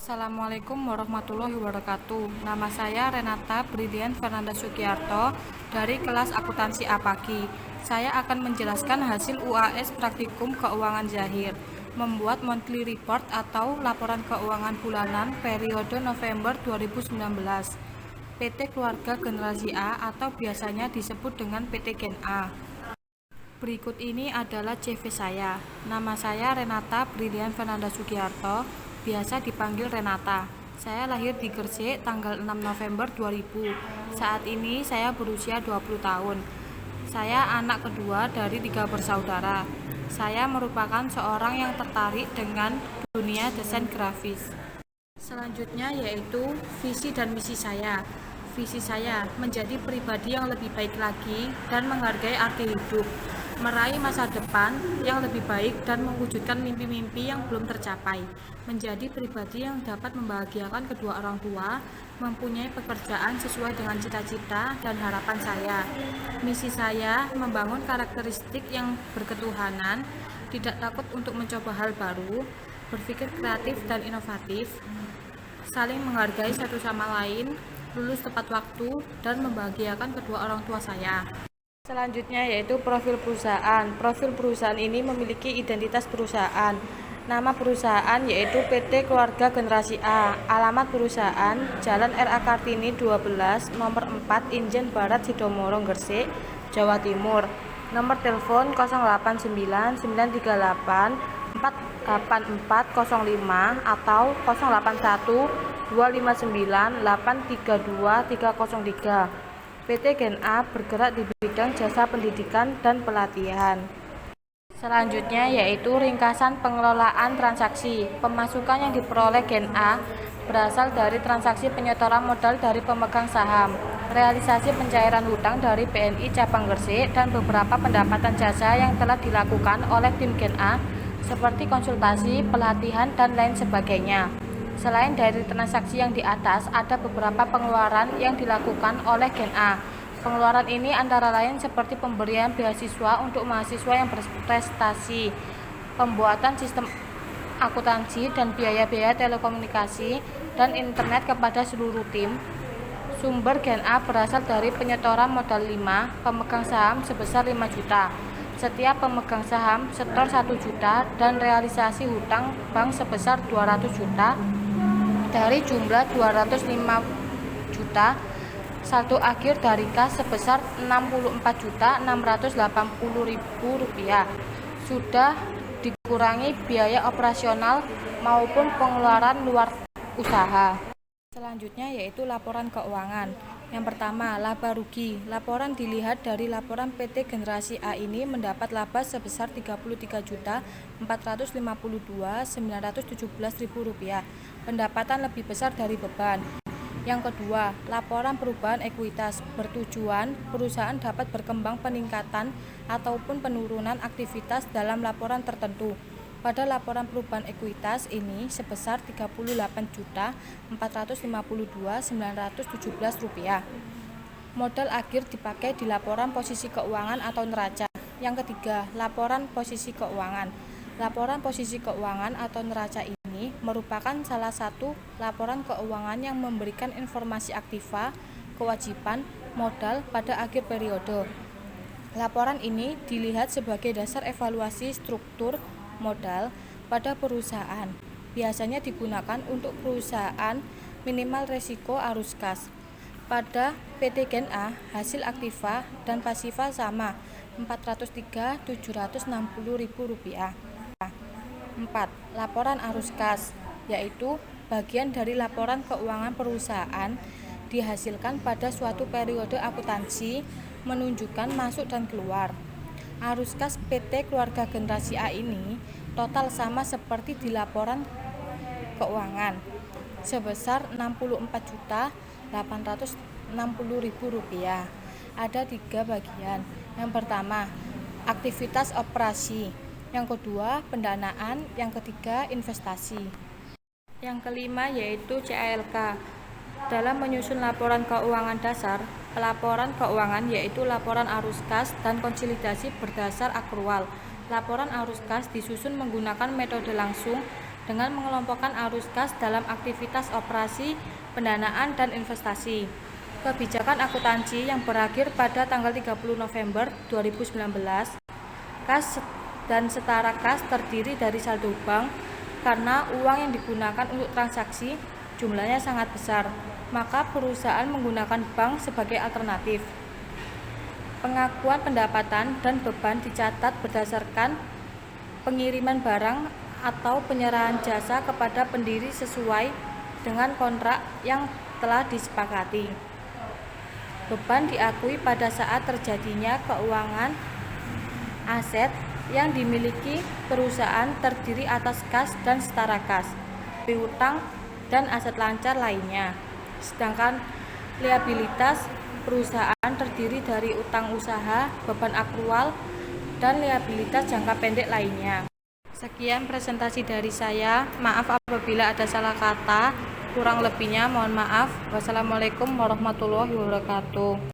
Assalamualaikum warahmatullahi wabarakatuh. Nama saya Renata Brilian Fernanda Sugiarto dari kelas akuntansi A-Pagi. Saya akan menjelaskan hasil UAS praktikum keuangan Zahir, membuat monthly report atau laporan keuangan bulanan periode November 2019. PT Keluarga Generasi A atau biasanya disebut dengan PT Gen A. Berikut ini adalah CV saya. Nama saya Renata Brilian Fernanda Sugiarto, biasa dipanggil Renata. Saya lahir di Gresik tanggal 6 November 2000. Saat ini saya berusia 20 tahun. Saya anak kedua dari 3 bersaudara. Saya merupakan seorang yang tertarik dengan dunia desain grafis. Selanjutnya yaitu visi dan misi saya. Visi saya menjadi pribadi yang lebih baik lagi dan menghargai arti hidup, meraih masa depan yang lebih baik dan mewujudkan mimpi-mimpi yang belum tercapai, menjadi pribadi yang dapat membahagiakan kedua orang tua, mempunyai pekerjaan sesuai dengan cita-cita dan harapan saya. Misi saya membangun karakteristik yang berketuhanan, tidak takut untuk mencoba hal baru, berpikir kreatif dan inovatif, saling menghargai satu sama lain, lulus tepat waktu, dan membahagiakan kedua orang tua saya. Selanjutnya yaitu profil perusahaan. Profil perusahaan ini memiliki identitas perusahaan. Nama perusahaan yaitu PT Keluarga Generasi A. Alamat perusahaan Jalan R.A. Kartini 12, nomor 4, Injen Barat, Sidomorong, Gresik, Jawa Timur. Nomor telepon 089 938 48405 atau 081 259 832 303. PT Gen A bergerak di bidang jasa pendidikan dan pelatihan. Selanjutnya yaitu ringkasan pengelolaan transaksi. Pemasukan yang diperoleh Gen A berasal dari transaksi penyetoran modal dari pemegang saham, realisasi pencairan hutang dari BNI Cabang Gresik, dan beberapa pendapatan jasa yang telah dilakukan oleh tim Gen A seperti konsultasi, pelatihan, dan lain sebagainya. Selain dari transaksi yang di atas, ada beberapa pengeluaran yang dilakukan oleh Gen A. Pengeluaran ini antara lain seperti pemberian beasiswa untuk mahasiswa yang berprestasi, pembuatan sistem akuntansi dan biaya-biaya telekomunikasi dan internet kepada seluruh tim. Sumber Gen A berasal dari penyetoran modal 5 pemegang saham sebesar 5 juta. Setiap pemegang saham setor 1 juta dan realisasi hutang bank sebesar 200 juta. Dari jumlah 205 juta, saldo akhir dari kas sebesar 64.680.000 rupiah. Sudah dikurangi biaya operasional maupun pengeluaran luar usaha. Selanjutnya yaitu laporan keuangan. Yang pertama, laba rugi. Laporan dilihat dari laporan PT Generasi A ini mendapat laba sebesar Rp34.522.917.000. Pendapatan lebih besar dari beban. Yang kedua, laporan perubahan ekuitas. Bertujuan perusahaan dapat berkembang peningkatan ataupun penurunan aktivitas dalam laporan tertentu. Pada laporan perubahan ekuitas ini sebesar Rp34.452.917. Modal akhir dipakai di laporan posisi keuangan atau neraca. Yang ketiga, laporan posisi keuangan. Laporan posisi keuangan atau neraca ini merupakan salah satu laporan keuangan yang memberikan informasi aktiva, kewajiban, modal pada akhir periode. Laporan ini dilihat sebagai dasar evaluasi struktur modal pada perusahaan. Biasanya digunakan untuk perusahaan minimal risiko arus kas. Pada PT Gen A, hasil aktiva dan pasifa sama Rp403.760.000. 4. Laporan arus kas, yaitu bagian dari laporan keuangan perusahaan dihasilkan pada suatu periode akuntansi menunjukkan masuk dan keluar. Arus kas PT Keluarga Generasi A ini total sama seperti di laporan keuangan sebesar Rp64.860.000. Ada 3 bagian. Yang pertama, aktivitas operasi. Yang kedua, pendanaan. Yang ketiga, investasi. Yang kelima yaitu CALK. Dalam menyusun laporan keuangan dasar, pelaporan keuangan yaitu laporan arus kas dan konsolidasi berdasar akrual. Laporan arus kas disusun menggunakan metode langsung dengan mengelompokkan arus kas dalam aktivitas operasi, pendanaan, dan investasi. Kebijakan akuntansi yang berakhir pada tanggal 30 November 2019, kas dan setara kas terdiri dari saldo bank karena uang yang digunakan untuk transaksi jumlahnya sangat besar, maka perusahaan menggunakan bank sebagai alternatif. Pengakuan pendapatan dan beban dicatat berdasarkan pengiriman barang atau penyerahan jasa kepada pendiri sesuai dengan kontrak yang telah disepakati. Beban diakui pada saat terjadinya keuangan aset yang dimiliki perusahaan terdiri atas kas dan setara kas, piutang, dan aset lancar lainnya. Sedangkan liabilitas perusahaan terdiri dari utang usaha, beban akrual, dan liabilitas jangka pendek lainnya. Sekian presentasi dari saya. Maaf apabila ada salah kata. Kurang lebihnya mohon maaf. Wassalamualaikum warahmatullahi wabarakatuh.